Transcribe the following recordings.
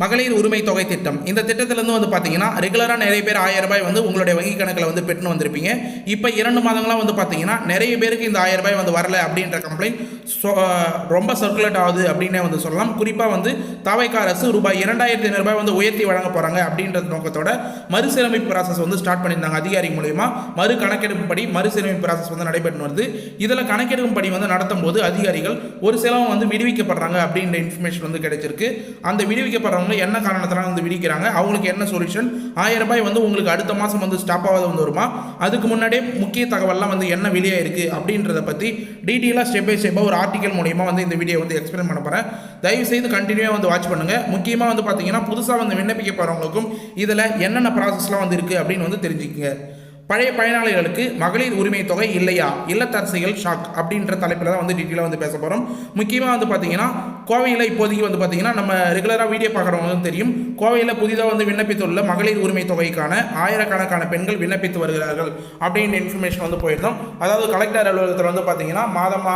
மகளிர் உரிமை தொகை திட்டம். இந்த திட்டத்திலேருந்து வந்து பார்த்தீங்கன்னா ரெகுலராக நிறைய பேர் 1000 ரூபாய் வந்து உங்களுடைய வங்கி கணக்கில் வந்து பெற்று வந்திருப்பீங்க. இப்போ 2 மாதங்களாக வந்து பார்த்தீங்கன்னா நிறைய பேருக்கு இந்த 1000 ரூபாய் வந்து வரல அப்படின்ற கம்ப்ளைண்ட் ரொம்ப சர்க்குலேட் ஆகுது அப்படின்னே வந்து சொல்லலாம். குறிப்பாக வந்து தவைக்க அரசு ரூபாய் 2500 ரூபாய் வந்து உயர்த்தி வழங்க போகிறாங்க அப்படின்ற நோக்கத்தோட மறுசீரமைப்பு ப்ராசஸ் வந்து ஸ்டார்ட் பண்ணியிருந்தாங்க. அதிகாரி மூலயமா மறு கணக்கெடுப்பு படி மறுசீரமைப்பு ப்ராசஸ் வந்து நடைபெற்று வருது. இதில் கணக்கெடுக்கும் படி வந்து நடத்தும் போது அதிகாரிகள் ஒரு சிலவங்க வந்து விடுவிக்கப்படுறாங்க அப்படின்ற இன்ஃபர்மேஷன் வந்து கிடைச்சிருக்கு. அந்த விடுவிக்கப்படுறவங்க என்ன காரணத்தினால வந்து விடுவிக்கிறாங்க, அவங்களுக்கு என்ன சொல்யூஷன், 1000 ரூபாய் வந்து உங்களுக்கு அடுத்த மாதம் வந்து ஸ்டாப் ஆகாத வந்து வருமா, அதுக்கு முன்னாடியே முக்கிய தகவல்லாம் வந்து என்ன வெளியே இருக்குது அப்படின்றத பற்றி டீட்டெயிலாக ஸ்டெப் பை ஸ்டெப்பாக ஒரு ஆர்டிகல் மூலமா வந்து இந்த வீடியோ வந்து எக்ஸ்பிளைன் பண்ண போகிறேன். தயவு செய்து கண்டினியூவாக வந்து வாட்ச் பண்ணுங்கள். முக்கியமாக வந்து பார்த்தீங்கன்னா புதுசாக வந்து விண்ணப்பிக்க போகிறவங்களுக்கும் இதில் என்னென்ன ப்ராசஸ்லாம் வந்து இருக்குது அப்படின்னு வந்து தெரிஞ்சுக்கங்க. பழைய பயனாளிகளுக்கு மகளிர் உரிமை தொகை இல்லையா, இல்லத்தரசிகள் ஷாக் அப்படின்ற தலைப்பில் தான் வந்து டீட்டெயிலாக வந்து பேச போகிறோம். முக்கியமாக வந்து பார்த்தீங்கன்னா கோவையில் இப்போதைக்கு வந்து பார்த்தீங்கன்னா நம்ம ரெகுலராக வீடியோ பார்க்குறவங்க தெரியும், கோவையில் புதிதாக வந்து விண்ணப்பித்துள்ள மகளிர் உரிமை தொகைக்கான ஆயிரக்கணக்கான பெண்கள் விண்ணப்பித்து வருகிறார்கள் அப்படின்ற இன்ஃபர்மேஷன் வந்து போயிருந்தோம். அதாவது கலெக்டர் அலுவலகத்தில் வந்து பார்த்தீங்கன்னா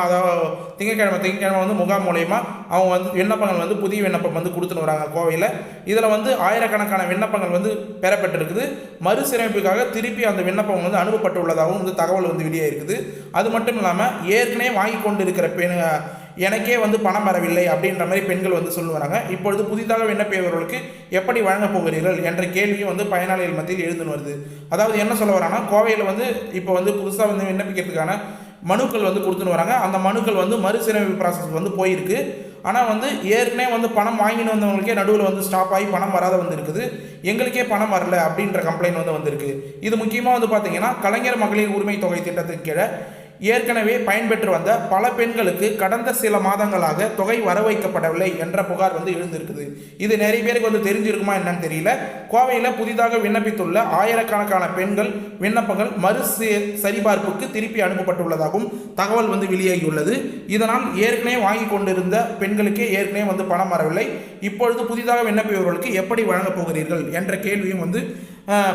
அதாவது திங்கக்கிழமை வந்து முகாம் மூலயமா அவங்க வந்து விண்ணப்பங்கள் வந்து புதிய விண்ணப்பம் வந்து கொடுத்துன்னு வராங்க கோவையில். இதில் வந்து ஆயிரக்கணக்கான விண்ணப்பங்கள் வந்து பெறப்பட்டிருக்குது. மறுசீரமைப்புக்காக திருப்பி அந்த விண்ணப்பம் வந்து அனுப்பப்பட்டுள்ளதாகவும் வந்து தகவல் வந்து வெளியே இருக்குது. அது மட்டும் இல்லாமல் ஏற்கனவே வாங்கி கொண்டு இருக்கிற எனக்கே வந்து பணம் வரவில்லை அப்படின்ற மாதிரி பெண்கள் வந்து சொல்லுவாங்க. இப்பொழுது புதிதாக விண்ணப்பிப்பவர்களுக்கு எப்படி வழங்கப் போகிறீர்கள் என்ற கேள்வியும் வந்து பயனாளிகள் மத்தியில் எழுந்துன்னு வருது. அதாவது என்ன சொல்ல வராங்கன்னா, கோவையில் வந்து இப்போ வந்து புதுசாக வந்து விண்ணப்பிக்கிறதுக்கான மனுக்கள் வந்து கொடுத்துன்னு வராங்க. அந்த மனுக்கள் வந்து மறுசீரமைப்பு ப்ராசஸ் வந்து போயிருக்கு. ஆனால் வந்து ஏற்கனவே வந்து பணம் வாங்கிட்டு வந்தவங்களுக்கே நடுவில் வந்து ஸ்டாப் ஆகி பணம் வராத வந்து இருக்குது. எங்களுக்கே பணம் வரல அப்படின்ற கம்ப்ளைண்ட் வந்து வந்திருக்கு. இது முக்கியமாக வந்து பார்த்தீங்கன்னா கலைஞர் மகளிர் உரிமை தொகை திட்டத்தின் கீழே ஏற்கனவே பயன்பெற்று வந்த பல பெண்களுக்கு கடந்த சில மாதங்களாக தொகை வர வைக்கப்படவில்லை என்ற புகார் வந்து எழுந்திருக்குது. இது நிறைய பேருக்கு வந்து தெரிஞ்சிருக்குமா என்னன்னு தெரியல. கோவையில் புதிதாக விண்ணப்பித்துள்ள ஆயிரக்கணக்கான பெண்கள் விண்ணப்பங்கள் சரிபார்ப்புக்கு திருப்பி அனுப்பப்பட்டுள்ளதாகவும் தகவல் வந்து வெளியாகியுள்ளது. இதனால் ஏற்கனவே வாங்கி கொண்டிருந்த பெண்களுக்கே ஏற்கனவே வந்து பணம் வரவில்லை. இப்பொழுது புதிதாக விண்ணப்பிப்பவர்களுக்கு எப்படி வழங்கப் போகிறீர்கள் என்ற கேள்வியும் வந்து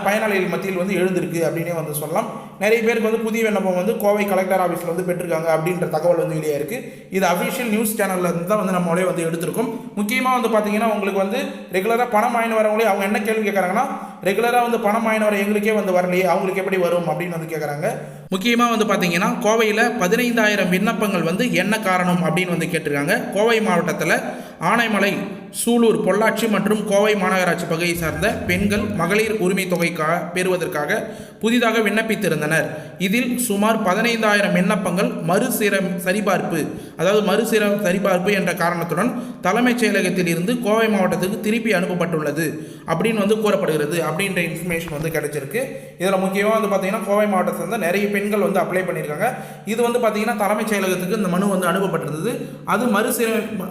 பயனாளிகள் மத்தியில் வந்து எழுந்திருக்கு அப்படின்னே வந்து சொல்லலாம். நிறைய பேருக்கு வந்து புதிய விண்ணப்பம் வந்து கோவை கலெக்டர் ஆஃபீஸில் வந்து பெற்றிருக்காங்க அப்படின்ற தகவல் வந்து வெளியே இருக்குது. இது அஃபிஷியல் நியூஸ் சேனலில் இருந்து தான் வந்து நம்மளே வந்து எடுத்திருக்கோம். முக்கியமாக வந்து பார்த்தீங்கன்னா உங்களுக்கு வந்து ரெகுலராக பணம் வாங்கி வரவங்களே அவங்க என்ன கேள்வி கேட்குறாங்கன்னா, ரெகுலராக வந்து பணம் வாங்கி வர எங்களுக்கே வந்து வரலையே, அவங்களுக்கு எப்படி வரும் அப்படின்னு வந்து கேட்குறாங்க. முக்கியமாக வந்து பார்த்தீங்கன்னா கோவையில் 15000 விண்ணப்பங்கள் வந்து என்ன காரணம் அப்படின்னு வந்து கேட்டிருக்காங்க. கோவை மாவட்டத்தில் ஆனைமலை, சூலூர், பொள்ளாச்சி மற்றும் கோவை மாநகராட்சி பகுதியை சார்ந்த பெண்கள் மகளிர் உரிமை தொகை பெறுவதற்காக புதிதாக விண்ணப்பித்திருந்தனர். இதில் சுமார் 15000 விண்ணப்பங்கள் சரிபார்ப்பு என்ற காரணத்துடன் தலைமைச் செயலகத்தில் இருந்து கோவை மாவட்டத்துக்கு திருப்பி அனுப்பப்பட்டுள்ளது அப்படின்னு வந்து கூறப்படுகிறது அப்படின்ற இன்ஃபர்மேஷன் வந்து கிடைச்சிருக்கு. இதில் முக்கியமாக வந்து பார்த்தீங்கன்னா கோவை மாவட்டத்தில் இருந்து நிறைய பெண்கள் வந்து அப்ளை பண்ணியிருக்காங்க. இது வந்து பார்த்தீங்கன்னா தலைமைச் செயலகத்துக்கு இந்த மனு வந்து அனுப்பப்பட்டிருந்தது. அது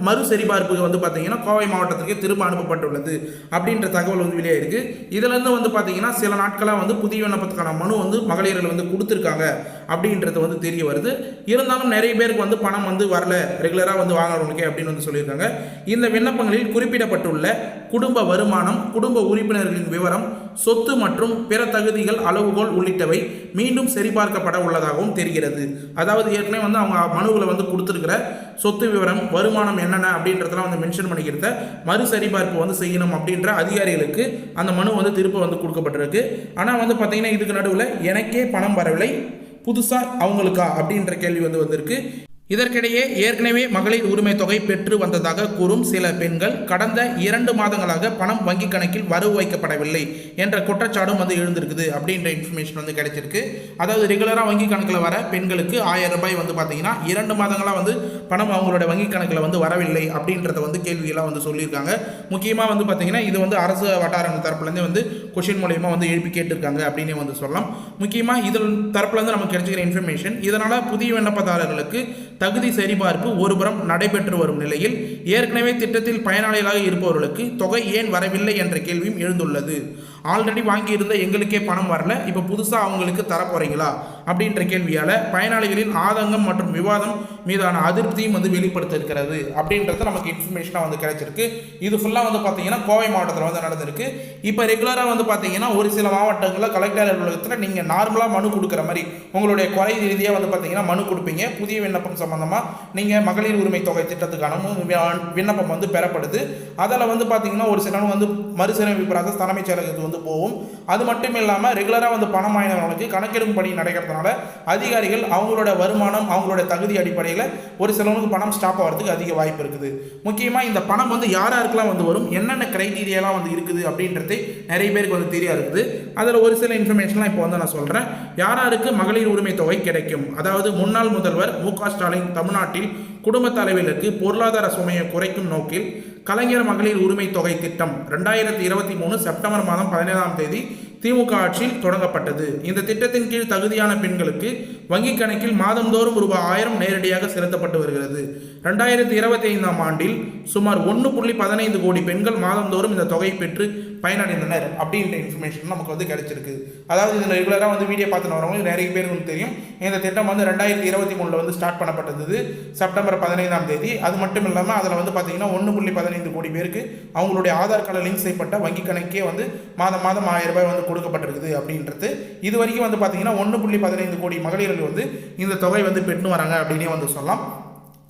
மறு சரிபார்ப்புக்கு வந்து பார்த்தீங்கன்னா கோவை மாவட்டத்திற்கு திரும்ப அனுப்பப்பட்டுள்ளது அப்படின்ற தகவல் வந்து வெளியாயிருக்கு. இதிலிருந்து வந்து பார்த்தீங்கன்னா சில நாட்களாக வந்து புதிய விண்ணப்பத்துக்கான மனு வந்து மகளிர்கள் வந்து கொடுத்துருக்காங்க அப்படின்றது வந்து தெரிய வருது. இருந்தாலும் நிறைய பேருக்கு வந்து பணம் வந்து வரல, ரெகுலராக வந்து வாங்குறவங்களுக்கே அப்படின்னு வந்து சொல்லியிருக்காங்க. இந்த விண்ணப்பங்களில் குறிப்பிடப்பட்டுள்ள குடும்ப வருமானம், குடும்ப உறுப்பினர்களின் விவரம், சொத்து மற்றும் பிற தகுதிகள், அளவுகோல் உள்ளிட்டவை மீண்டும் சரிபார்க்கப்பட உள்ளதாகவும் தெரிகிறது. அதாவது ஏற்கனவே வந்து அவங்க மனுவில் வந்து கொடுத்துருக்கிற சொத்து விவரம், வருமானம் என்னென்ன அப்படின்றதெல்லாம் வந்து மென்ஷன் பண்ணிக்கிறத மறு சரிபார்ப்பு வந்து செய்யணும் அப்படின்ற அதிகாரிகளுக்கு அந்த மனு வந்து திரும்ப வந்து கொடுக்கப்பட்டிருக்கு. ஆனால் வந்து பார்த்தீங்கன்னா இதுக்கு நடுவில் எனக்கே பணம் வரவில்லை, புதுசாக அவங்களுக்கா அப்படின்ற கேள்வி வந்து வந்திருக்கு. இதற்கிடையே ஏற்கனவே மகளிர் உரிமை தொகை பெற்று வந்ததாக கூறும் சில பெண்கள் கடந்த 2 மாதங்களாக பணம் வங்கி கணக்கில் வரவு வைக்கப்படவில்லை என்ற குற்றச்சாட்டும் வந்து எழுந்திருக்குது அப்படின்ற இன்ஃபர்மேஷன் வந்து கிடைச்சிருக்கு. அதாவது ரெகுலராக வங்கி கணக்கில் வர பெண்களுக்கு 1000 ரூபாய் வந்து பார்த்தீங்கன்னா 2 மாதங்களாக வந்து பணம் அவங்களோட வங்கி கணக்கில் வந்து வரவில்லை அப்படின்றத வந்து கேள்வியெல்லாம் வந்து சொல்லியிருக்காங்க. முக்கியமாக வந்து பார்த்தீங்கன்னா இது வந்து அரசு வட்டாரங்கள் தரப்புலேருந்து வந்து கொஷின் மூலயமா வந்து எழுப்பி கேட்டிருக்காங்க அப்படின்னே வந்து சொல்லலாம். முக்கியமாக இதில் தரப்புலேருந்து நமக்கு கிடைச்சிக்கிற இன்ஃபர்மேஷன், இதனால் புதிய விண்ணப்பதாரர்களுக்கு தகுதி சரிபார்ப்பு ஒருபுறம் நடைபெற்று வரும் நிலையில் ஏற்கனவே திட்டத்தில் பயனாளிகளாக இருப்பவர்களுக்கு தொகை ஏன் வரவில்லை என்ற கேள்வியும் எழுந்துள்ளது. ஆல்ரெடி வாங்கியிருந்த எங்களுக்கே பணம் வரல, இப்போ புதுசாக அவங்களுக்கு தரப்போறீங்களா அப்படின்ற கேள்வியால் பயனாளிகளின் ஆதங்கம் மற்றும் விவாதம் மீதான அதிருப்தியும் வந்து வெளிப்படுத்த இருக்கிறது அப்படின்றது நமக்கு இன்ஃபர்மேஷனாக வந்து கிடைச்சிருக்கு. இது ஃபுல்லாக வந்து பார்த்தீங்கன்னா கோவை மாவட்டத்தில் வந்து நடந்திருக்கு. இப்போ ரெகுலராக வந்து பார்த்தீங்கன்னா ஒரு சில மாவட்டங்களில் கலெக்டர் அலுவலகத்தில் நீங்கள் நார்மலாக மனு கொடுக்குற மாதிரி உங்களுடைய குறை ரீதியாக வந்து பார்த்தீங்கன்னா மனு கொடுப்பீங்க. புதிய விண்ணப்பம் சம்பந்தமாக நீங்கள் மகளிர் உரிமை தொகை திட்டத்துக்கான விண்ணப்பம் வந்து பெறப்படுது. அதில் வந்து பார்த்தீங்கன்னா ஒரு சிலர் வந்து மறுசீரமைப்பு ப்ராசஸ் தலைமைச் செயலகத்துக்கு வந்து போகும். அது மட்டும் இல்லாமல் ரெகுலராக வந்து பணம் வாங்கினவங்களுக்கு கணக்கெடுப்பு பணி நடக்கிறதுனால அதிகாரிகள் அவங்களோட வருமானம் அவங்களோட தகுதி அடிப்படையில் ஒரு சிலவங்களுக்கு பணம் ஸ்டாப் ஆகிறதுக்கு அதிக வாய்ப்பு இருக்குது. முக்கியமாக இந்த பணம் வந்து யாருக்கெல்லாம் வந்து வரும், என்னென்ன கிரைட்டீரியாலாம் வந்து இருக்குது அப்படின்றது நிறைய பேருக்கு வந்து தெரியா இருக்குது. அதில் ஒரு சில இன்ஃபர்மேஷன்லாம் இப்போ வந்து நான் சொல்கிறேன். யாருக்கு மகளிர் உரிமை தொகை கிடைக்கும்? அதாவது முன்னாள் முதல்வர் மு.க. ஸ்டாலின் தமிழ்நாட்டில் குடும்ப தலைவர்களுக்கு பொருளாதார சுமையை குறைக்கும் நோக்கில் கலைஞர் மகளிர் உரிமை தொகை திட்டம் 2023 செப்டம்பர் மாதம் 17ஆம் தேதி திமுக ஆட்சியில் தொடங்கப்பட்டது. இந்த திட்டத்தின் கீழ் தகுதியான பெண்களுக்கு வங்கிக் கணக்கில் மாதந்தோறும் ரூபாய் 1000 நேரடியாக செலுத்தப்பட்டு வருகிறது. 2025ஆம் ஆண்டில் சுமார் 1.15 கோடி பெண்கள் மாதந்தோறும் இந்த தொகை பெற்று பயனடைந்தனர் அப்படின்ற இன்ஃபர்மேஷன் நமக்கு வந்து கிடைச்சிருக்கு. அதாவது இதில் ரெகுலராக வந்து வீடியோ பார்த்துன்னு வரவங்களுக்கு நிறைய பேருக்கு வந்து தெரியும். இந்த திட்டம் வந்து 2023 வந்து ஸ்டார்ட் பண்ணப்பட்டது செப்டம்பர் 15ஆம் தேதி. அது மட்டும் இல்லாமல் அதில் வந்து பார்த்தீங்கன்னா 1.15 கோடி பேருக்கு அவங்களுடைய ஆதார் கார்டு லிங்க் செய்யப்பட்ட வங்கி கணக்கே வந்து மாதம் 1000 ரூபாய் வந்து கொடுக்கப்பட்டிருக்குது அப்படின்றது. இது வரைக்கும் வந்து பார்த்தீங்கன்னா 1.15 கோடி மகளிர்கள் வந்து இந்த தொகை வந்து பெற்று வராங்க அப்படின்னே வந்து சொல்லலாம்.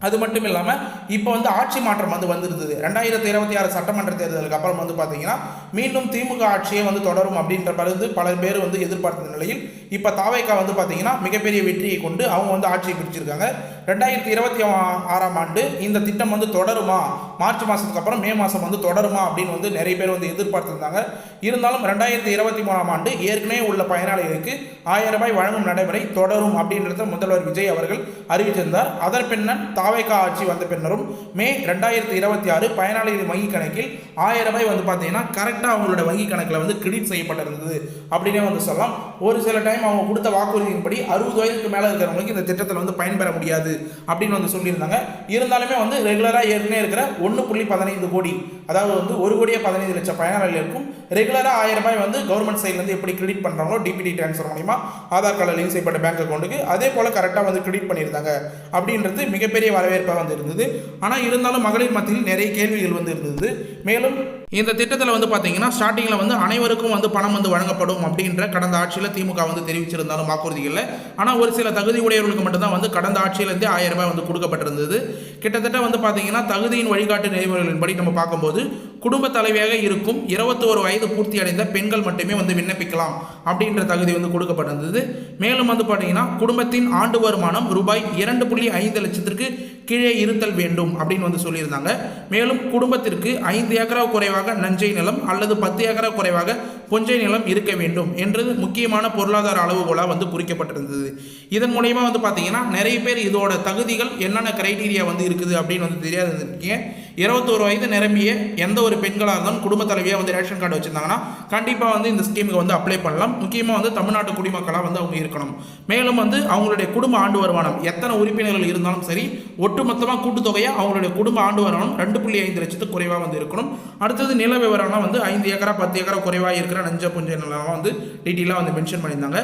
அது மட்டும் இல்லாமல் இப்போ வந்து ஆட்சி மாற்றம் வந்து வந்துருந்தது. 2026 சட்டமன்ற தேர்தலுக்கு அப்புறம் வந்து பார்த்தீங்கன்னா மீண்டும் திமுக ஆட்சியை வந்து தொடரும் அப்படின்ற பருந்து பல பேர் வந்து எதிர்பார்த்த நிலையில் இப்போ தாவேகா வந்து பார்த்தீங்கன்னா மிகப்பெரிய வெற்றியை கொண்டு அவங்க வந்து ஆட்சியை பிடிச்சிருக்காங்க. 2026ஆம் ஆண்டு இந்த திட்டம் வந்து தொடருமா, மார்ச் மாதத்துக்கு அப்புறம் மே மாதம் வந்து தொடருமா அப்படின்னு வந்து நிறைய பேர் வந்து எதிர்பார்த்துருந்தாங்க. இருந்தாலும் 2023ஆம் ஆண்டு ஏற்கனவே உள்ள பயனாளிகளுக்கு 1000 ரூபாய் வழங்கும் நடைமுறை தொடரும் அப்படின்றத முதல்வர் விஜய் அவர்கள் அறிவித்திருந்தார். அதன் பின்னர் தாவேகா ஆட்சி வந்த பின்னரும் மே 2026 பயனாளிகளின் வங்கி கணக்கில் 1000 ரூபாய் வந்து பார்த்தீங்கன்னா கரெக்டாக அவங்களோட வங்கி கணக்கில் வந்து கிரெடிட் செய்யப்பட்டிருந்தது அப்படின்னே வந்து சொல்லலாம். ஒரு சில டைம் அவங்க கொடுத்த வாக்குறுதியின்படி 60 வயதுக்கு மேலே இருக்கிறவங்களுக்கு இந்த திட்டத்தில் வந்து பயன்பெற முடியாது அப்படின்னு வந்து சொல்லியிருந்தாங்க. இருந்தாலுமே வந்து ரெகுலராக ஏற்கனவே இருக்கிற 1.15 கோடி, அதாவது வந்து 1 கோடியே 15 லட்சம் பயனாளிகளுக்கும் ரெகுலராக 1000 ரூபாய் வந்து கவர்மெண்ட் சைட்லேருந்து எப்படி கிரெடிட் பண்ணுறாங்களோ டிபிடி டிரான்ஸ்ஃபர் மூலிமா ஆதார் கார்டில் லிங்க் செய்யப்பட்ட பேங்க் அக்கௌண்ட்டுக்கு அதே போல் கரெக்டாக வந்து கிரெடிட் பண்ணியிருந்தாங்க அப்படின்றது மிகப்பெரிய வரவேற்பாக வந்து இருந்தது. ஆனால் இருந்தாலும் மகளிர் மத்தியில் நிறைய கேள்விகள் வந்து இருந்தது. மேலும் இந்த திட்டத்தில் வந்து பார்த்தீங்கன்னா ஸ்டார்டிங்கில் வந்து அனைவருக்கும் வந்து பணம் வந்து வழங்கப்படும் அப்படின்ற கடந்த ஆட்சியில் திமுக வந்து தெரிவிச்சிருந்தாலும் வாக்குறுதிகளில், ஆனால் ஒரு சில தகுதி உடையவர்களுக்கு மட்டும்தான் வந்து கடந்த ஆட்சியிலேருந்தே 1000 ரூபாய் வந்து கொடுக்கப்பட்டிருந்தது. கிட்டத்தட்ட வந்து பார்த்தீங்கன்னா தகுதியின் வழிகாட்டு நெறிமுறைகளின்படி நம்ம பார்க்கும்போது குடும்ப தலைவியாக இருக்கும் 21 வயது பூர்த்தி அடைந்த பெண்கள் மட்டுமே வந்து விண்ணப்பிக்கலாம் அப்படின்ற தகுதி வந்து கொடுக்கப்பட்டிருந்தது. மேலும் வந்து பார்த்தீங்கன்னா குடும்பத்தின் ஆண்டு வருமானம் ரூபாய் 2.5 லட்சத்திற்கு கீழே இருத்தல் வேண்டும் அப்படின்னு வந்து சொல்லியிருந்தாங்க. மேலும் குடும்பத்திற்கு 5 ஏக்கரா குறைவாக நஞ்சை நிலம் அல்லது 10 ஏக்கரா குறைவாக பொஞ்சை நிலம் இருக்க வேண்டும் என்றது முக்கியமான பொருளாதார அளவுகோலாக வந்து குறிக்கப்பட்டிருந்தது. இதன் மூலயமா வந்து பார்த்தீங்கன்னா நிறைய பேர் இதோட தகுதிகள் என்னென்ன கிரைட்டீரியா வந்து இருக்குது அப்படின்னு வந்து தெரியாது இருக்கீங்க. 21 வயது நிரம்பிய எந்த ஒரு பெண்களாக இருந்தாலும் குடும்ப தலைவியாக வந்து ரேஷன் கார்டு வச்சுருந்தாங்கன்னா கண்டிப்பாக வந்து இந்த ஸ்கீமுக்கு வந்து அப்ளை பண்ணலாம். முக்கியமாக வந்து தமிழ்நாட்டு குடிமக்களாக வந்து அவங்க இருக்கணும். மேலும் வந்து அவங்களுடைய குடும்ப ஆண்டு வருமானம் எத்தனை உறுப்பினர்கள் இருந்தாலும் சரி ஒட்டுமொத்தமாக கூட்டுத்தொகையாக அவங்களுடைய குடும்ப ஆண்டு வருமானம் 2.5 லட்சத்துக்கு குறைவாக வந்து இருக்கணும். அடுத்தது நில விவரம்னா வந்து 5 ஏக்கரா 10 ஏக்கரா குறைவாக இருக்கிற நஞ்ச புஞ்ச நிலம் வந்து டீட்டெயிலாக வந்து மென்ஷன் பண்ணியிருந்தாங்க.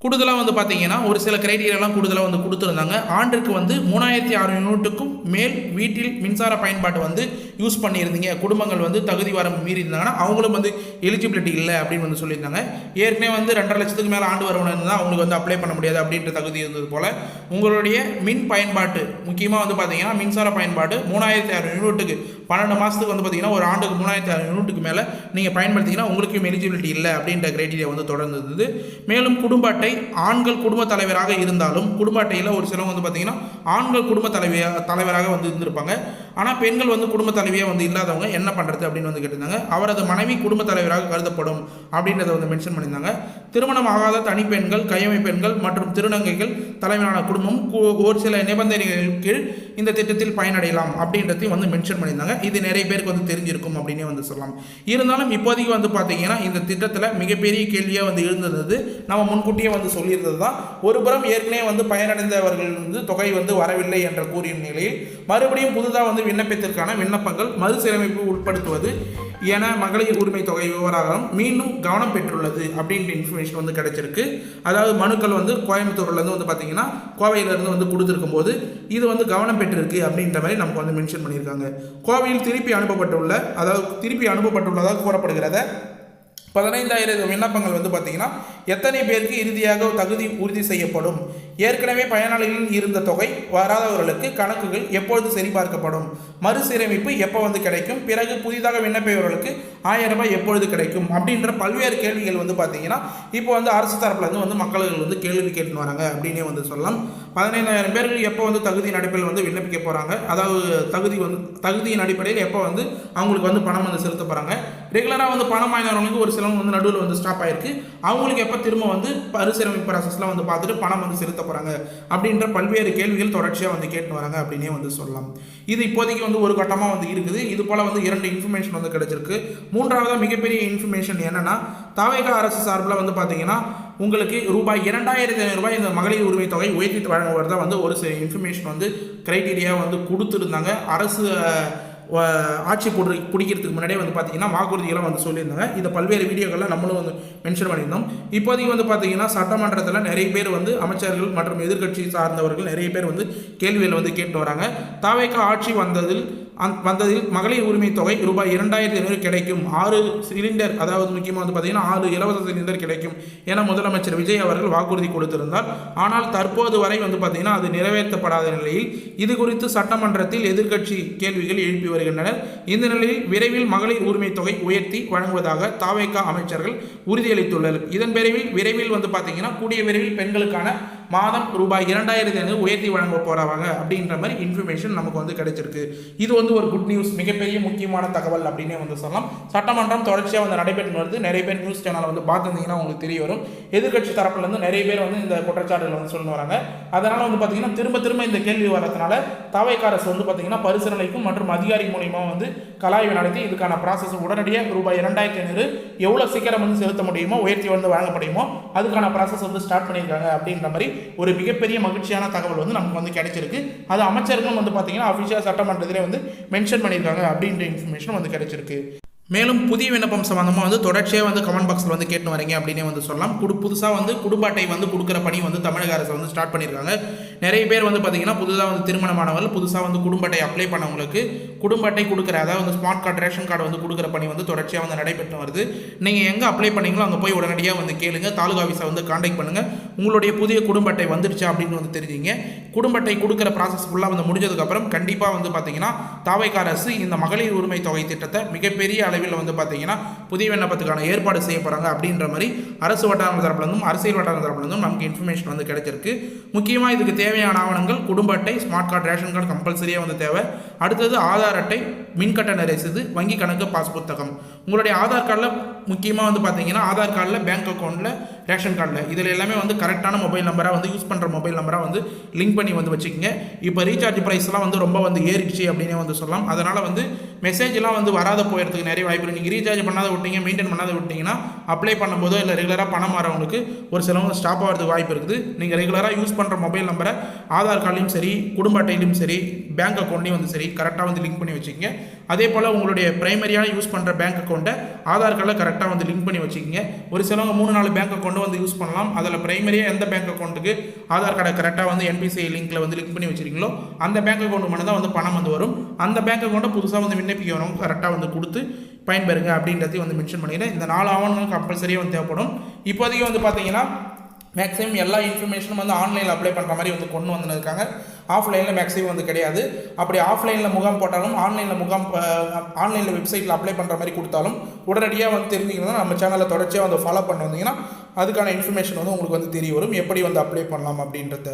கூடுதலாக வந்து பார்த்தீங்கன்னா ஒரு சில கிரைட்டீரியாலாம் கூடுதலாக வந்து கொடுத்துருந்தாங்க. ஆண்டுக்கு வந்து 3600 யூனிட்டுக்கும் மேல் வீட்டில் மின்சார பயன்பாட்டு வந்து யூஸ் பண்ணியிருந்தீங்க, குடும்பங்கள் வந்து தகுதி வரம்பு மீறி இருந்தாங்கன்னா அவங்களும் வந்து எலிஜிபிலிட்டி இல்லை அப்படின்னு வந்து சொல்லியிருந்தாங்க. ஏற்கனவே வந்து 2.5 லட்சத்துக்கு மேலே ஆண்டு வருமானம் இருந்தால் அவங்களுக்கு வந்து அப்ளை பண்ண முடியாது அப்படின்ற தகுதி இருந்தது போல் உங்களுடைய மின் பயன்பாட்டு முக்கியமாக வந்து பார்த்தீங்கன்னா மின்சார பயன்பாடு 3600 யூனிட்டுக்கு 12 மாதத்துக்கு வந்து பார்த்தீங்கன்னா ஒரு ஆண்டுக்கு 3600 யூனிட்டுக்கு மேலே நீங்கள் பயன்படுத்திங்கன்னா உங்களுக்கும் எலிஜிபிலிட்டி இல்லை அப்படின்ற கிரைட்டீரியா வந்து தொடர்ந்து இருந்தது. மேலும் குடும்ப அட்டை ஆண்கள் குடும்ப தலைவராக இருந்தாலும் குடும்ப அட்டையில் ஒரு சிலவங்க வந்து பார்த்தீங்கன்னா ஆண்கள் குடும்ப தலைவராக வந்து இருந்திருப்பாங்க. ஆனால் பெண்கள் வந்து குடும்ப தலைவியாக வந்து இல்லாதவங்க என்ன பண்ணுறது அப்படின்னு வந்து கேட்டிருந்தாங்க. அவரது மனைவி குடும்ப தலைவராக கருதப்படும் அப்படின்றத வந்து மென்ஷன் பண்ணியிருந்தாங்க. திருமணம் ஆகாத தனிப்பெண்கள், கையமை பெண்கள் மற்றும் திருநங்கைகள் தலைமையிலான குடும்பம் ஒரு சில நிபந்தனைகளின் கீழ் இந்த திட்டத்தில் பயனடையலாம் அப்படின்றதையும் வந்து மென்ஷன் பண்ணியிருந்தாங்க. இது நிறைய பேருக்கு வந்து தெரிஞ்சிருக்கும் அப்படின்னே வந்து சொல்லலாம். இருந்தாலும் இப்போதைக்கு வந்து பார்த்தீங்கன்னா இந்த திட்டத்தில் மிகப்பெரிய கேள்வியாக வந்து இருந்தது. நம்ம முன்கூட்டியே வந்து சொல்லியிருந்தது தான். ஒரு புறம் ஏற்கனவே வந்து பயனடைந்தவர்கள் வந்து தொகை வந்து வரவில்லை என்ற கூறிய நிலையில் மறுபடியும் புதுதாக வந்து விண்ணப்பத்திற்கான விண்ணப்பங்கள் மறுசீரமைப்பு உட்படுத்துவது என மகளிர் உரிமை தொகை விவகாரம் மீண்டும் கவனம் பெற்றுள்ளது அப்படின்ற இன்ஃபர்மேஷன் வந்து கிடைச்சிருக்கு. அதாவது மனுக்கள் வந்து கோயம்புத்தூர்லேருந்து வந்து பார்த்தீங்கன்னா கோவையிலேருந்து வந்து கொடுத்துருக்கும் போது இது வந்து கவனம் பெற்றிருக்கு அப்படின்ற மாதிரி நமக்கு வந்து மென்ஷன் பண்ணியிருக்காங்க. கோவையில் திருப்பி அனுப்பப்பட்டுள்ளதாக கூறப்படுகிறத 15,000 விண்ணப்பங்கள் வந்து பார்த்தீங்கன்னா எத்தனை பேருக்கு இறுதியாக தகுதி உறுதி செய்யப்படும்? ஏற்கனவே பயனாளிகளில் இருந்த தொகை வராதவர்களுக்கு கணக்குகள் எப்பொழுது சரிபார்க்கப்படும்? மறுசீரமைப்பு எப்போ வந்து கிடைக்கும்? பிறகு புதிதாக விண்ணப்பிப்பவர்களுக்கு 1000 ரூபாய் எப்பொழுது கிடைக்கும்? அப்படின்ற பல்வேறு கேள்விகள் வந்து பார்த்தீங்கன்னா இப்போ வந்து அரசு தரப்புலேருந்து வந்து மக்கள் வந்து கேள்வி கேட்டு வராங்க அப்படின்னே வந்து சொல்லலாம். 15,000 பேர்கள் எப்போ வந்து தகுதியின் அடிப்படையில் வந்து விண்ணப்பிக்க போகிறாங்க, அதாவது தகுதியின் அடிப்படையில் எப்போ வந்து அவங்களுக்கு வந்து பணம் வந்து செலுத்த போகிறாங்க. ரெகுலராக வந்து பணம் வாங்கினவங்களுக்கு ஒரு சிலவங்க வந்து நடுவில் வந்து ஸ்டாப் ஆயிருக்கு, அவங்களுக்கு எப்போ திரும்ப வந்து மறுசீரமைப்பு ப்ராசஸ்லாம் வந்து பார்த்துட்டு பணம் வந்து செலுத்த போகிறாங்க அப்படின்ற பல்வேறு கேள்விகள் தொடர்ச்சியாக வந்து கேட்டு வராங்க அப்படின்னே வந்து சொல்லலாம். இது இப்போதைக்கு வந்து ஒரு கட்டமாக வந்து இருக்குது. இது போல் வந்து 2 இன்ஃபர்மேஷன் வந்து கிடைச்சிருக்கு. மூன்றாவதாக மிகப்பெரிய இன்ஃபர்மேஷன் என்னன்னா, தாவேகா அரசு சார்பில் வந்து பார்த்தீங்கன்னா உங்களுக்கு ரூபாய் 2,500 ரூபாய் இந்த மகளிர் உரிமை தொகை உயர்த்தி வழங்குவதா வந்து ஒரு சில இன்ஃபர்மேஷன் வந்து கிரைட்டீரியா வந்து கொடுத்துருந்தாங்க. அரசு ஆட்சி பிடிக்கிறதுக்கு முன்னாடியே வந்து பார்த்தீங்கன்னா வாக்குறுதியெல்லாம் வந்து சொல்லியிருந்தாங்க. இதை பல்வேறு வீடியோக்கள்லாம் நம்மளும் வந்து மென்ஷன் பண்ணியிருந்தோம். இப்போதைக்கு வந்து பார்த்தீங்கன்னா சட்டமன்றத்தில் நிறைய பேர் வந்து அமைச்சர்கள் மற்றும் எதிர்க்கட்சி சார்ந்தவர்கள் நிறைய பேர் வந்து கேள்விகள் வந்து கேட்டு வராங்க. தாவேகா ஆட்சி வந்ததில் மகளிர் உரிமை தொகை ரூபாய் 2,500 கிடைக்கும், 6 சிலிண்டர், அதாவது முக்கியமாக வந்து பார்த்தீங்கன்னா 6 இலவச சிலிண்டர் கிடைக்கும் என முதலமைச்சர் விஜய் அவர்கள் வாக்குறுதி கொடுத்திருந்தார். ஆனால் தற்போது வரை வந்து பார்த்தீங்கன்னா அது நிறைவேற்றப்படாத நிலையில் இது குறித்து சட்டமன்றத்தில் எதிர்க்கட்சி கேள்விகள் எழுப்பி வருகின்றனர். இந்த நிலையில் விரைவில் மகளிர் உரிமை தொகை உயர்த்தி வழங்குவதாக தாவேகா அமைச்சர்கள் உறுதியளித்துள்ளனர். இதன் விரைவில் வந்து பார்த்தீங்கன்னா கூடிய விரைவில் பெண்களுக்கான மாதம் ரூபாய் 2,500 உயர்த்தி வழங்க போறாங்க அப்படின்ற மாதிரி இன்ஃபர்மேஷன் நமக்கு வந்து கிடைச்சிருக்கு. இது வந்து ஒரு குட் நியூஸ், மிகப்பெரிய முக்கியமான தகவல் அப்படின்னே வந்து சொல்லலாம். சட்டமன்றம் தொடர்ச்சியாக வந்து நடைபெற்று வருது. நிறைய பேர் நியூஸ் சேனல் வந்து பார்த்துருந்தீங்கன்னா உங்களுக்கு தெரிய வரும். எதிர்க்கட்சி தரப்புல இருந்து நிறைய பேர் வந்து இந்த குற்றச்சாட்டுகள் வந்து சொல்லி வராங்க. அதனால வந்து பார்த்தீங்கன்னா திரும்ப இந்த கேள்வி வரதுனால தாவேகா அரசு வந்து பார்த்தீங்கன்னா பரிசீலனைக்கும் மற்றும் அதிகாரி மூலியமாக வந்து கலாய்வு நடத்தி இதுக்கான ப்ராசஸ் உடனடியாக ரூபாய் 2,500 எவ்வளோ சீக்கிரம் வந்து செலுத்த முடியுமோ, உயர்த்தி வந்து வழங்க முடியுமோ அதுக்கான ப்ராசஸ் வந்து ஸ்டார்ட் பண்ணியிருக்காங்க அப்படின்ற மாதிரி ஒரு மிகப்பெரிய மகிழ்ச்சியான தகவல் வந்து நமக்கு வந்து கிடைச்சிருக்கு. அது அமைச்சர்களும் வந்து பார்த்தீங்கன்னா அஃபிஷியல் சட்டமன்றத்திலே வந்து மென்ஷன் பண்ணியிருக்காங்க அப்படின்ற இன்ஃபர்மேஷன் வந்து கிடைச்சிருக்கு. மேலும் புதிய விண்ணப்பம் சம்பந்தமாக வந்து தொடர்ச்சியாக வந்து கமெண்ட் பாக்ஸில் வந்து கேட்டு வரீங்க அப்படின்னே வந்து சொல்லலாம். புதுசாக வந்து குடும்ப அட்டை வந்து கொடுக்குற பணி வந்து தமிழக அரசு வந்து ஸ்டார்ட் பண்ணியிருக்காங்க. நிறைய பேர் வந்து பார்த்தீங்கன்னா புதுதாக வந்து திருமணமானவர்கள் புதுசாக வந்து குடும்ப அட்டை அப்ளை பண்ணவங்களுக்கு குடும்ப அட்டை கொடுக்குற, அதாவது ஸ்மார்ட் கார்டு ரேஷன் கார்டு வந்து கொடுக்குற பணி வந்து தொடர்ச்சியாக வந்து நடைபெற்று வருது. நீங்கள் எங்கே அப்ளை பண்ணீங்களோ அங்கே போய் உடனடியாக வந்து கேளுங்க. தாலுகா ஆஃபீஸை வந்து காண்டாக்ட் பண்ணுங்கள். உங்களுடைய புதிய குடும்ப அட்டை வந்துடுச்சா அப்படின்னு வந்து தெரிஞ்சுங்க. குடும்ப அட்டை கொடுக்குற ப்ராசஸ் ஃபுல்லாக வந்து முடிஞ்சதுக்கப்புறம் கண்டிப்பாக வந்து பார்த்தீங்கன்னா தாவேகா அரசு இந்த மகளிர் உரிமை தொகை திட்டத்தை மிகப்பெரிய அளவில் வந்து பார்த்தீங்கன்னா புதிய விண்ணப்பத்துக்கான ஏற்பாடு செய்ய போகிறாங்க அப்படின்ற மாதிரி அரசு வட்டார தரப்புலேருந்தும் அரசியல் வட்டார தரப்புலேருந்தும் நமக்கு இன்ஃபர்மேஷன் வந்து கிடைச்சிருக்கு. முக்கியமாக இதுக்கு தேவையான ஆவணங்கள் குடும்ப அட்டை, ஸ்மார்ட் கார்டு, ரேஷன் கார்டு கம்பல்சரியாக வந்து தேவை. அடுத்தது ஆதார் அட்டை, மின்கட்டண ரசீது, வங்கி கணக்கு, பாஸ் புத்தகம். உங்களுடைய ஆதார் கார்டில் முக்கியமாக வந்து பார்த்தீங்கன்னா ஆதார் கார்டில், பேங்க் அக்கௌண்ட்டில், ரேஷன் கார்டில் இதில் எல்லாமே வந்து கரெக்டான மொபைல் நம்பராக வந்து யூஸ் பண்ணுற மொபைல் நம்பராக வந்து லிங்க் பண்ணி வந்து வச்சுக்கோங்க. இப்போ ரீசார்ஜ் ப்ரைஸ்லாம் வந்து ரொம்ப வந்து ஏறிடுச்சு அப்படின்னே வந்து சொல்லலாம். அதனால் வந்து மெசேஜ்லாம் வந்து வராத போயிறதுக்கு நிறைய வாய்ப்பு இருக்குது. நீங்கள் ரீசார்ஜ் பண்ணாத விட்டீங்க, மெயின்டைன் பண்ணாத விட்டிங்கன்னா அப்ளை பண்ணும்போதோ இல்லை ரெகுலராக பணம் மாறவங்களுக்கு ஒரு சிலவங்க ஸ்டாப் ஆகிறதுக்கு வாய்ப்பு இருக்குது. நீங்கள் ரெகுலராக யூஸ் பண்ணுற மொபைல் நம்பரை ஆதார் கார்ட்லையும் சரி, குடும்ப அட்டையிலையும் சரி, பேங்க் அக்கௌண்ட்லையும் வந்து சரி கரெக்டாக வந்து லிங்க் பண்ணி வச்சுக்கோங்க. அதே போல் உங்களுடைய பிரைமரியான யூஸ் பண்ணுற பேங்க் அக்கௌண்ட்டை ஆதார் கார்டில் கரெக்டாக வந்து லிங்க் பண்ணி வச்சுக்கோங்க. ஒரு சிலவங்க 3-4 பேங்க் அக்கௌண்ட்டு வந்து யூஸ் பண்ணலாம். அதில் பிரைமரியாக எந்த பேங்க் அக்கௌண்ட்டுக்கு ஆதார் கார்டை கரெக்டாக வந்து NPCI லிங்க்கில் வந்து லிங்க் பண்ணி வச்சிருக்கீங்களோ அந்த பேங்க் அக்கௌண்ட் மட்டும் தான் வந்து பணம் வந்து வரும். அந்த பேங்க் அக்கௌண்ட்டை புதுசாக வந்து விண்ணப்பிக்கிறவங்க கரெக்டாக வந்து கொடுத்து பயன்பெறுங்க அப்படின்றதையும் வந்து மென்ஷன் பண்ணிக்கிறேன். இந்த 4 ஆவணங்கள் கம்பல்சரியாக வந்து தேவைப்படும். இப்போதைக்கு வந்து பார்த்தீங்கன்னா மேக்ஸிமம் எல்லா இன்ஃபர்மேஷனும் வந்து ஆன்லைனில் அப்ளை பண்ணுற மாதிரி வந்து கொண்டு வந்துருக்காங்க. ஆஃப்லைனில் மேக்ஸிமம் வந்து கிடையாது. அப்படி ஆஃப்லைனில் முகாம் போட்டாலும் ஆன்லைனில் வெப்சைட்டில் அப்ளை பண்ணுற மாதிரி கொடுத்தாலும் உடனடியாக வந்து தெரிஞ்சுக்கணும். நம்ம சேனலில் தொடர்ச்சியாக வந்து ஃபாலோ பண்ண வந்தீங்கன்னா அதுக்கான இன்ஃபர்மேஷன் வந்து உங்களுக்கு வந்து தெரிய வரும் எப்படி வந்து அப்ளை பண்ணலாம் அப்படின்றத.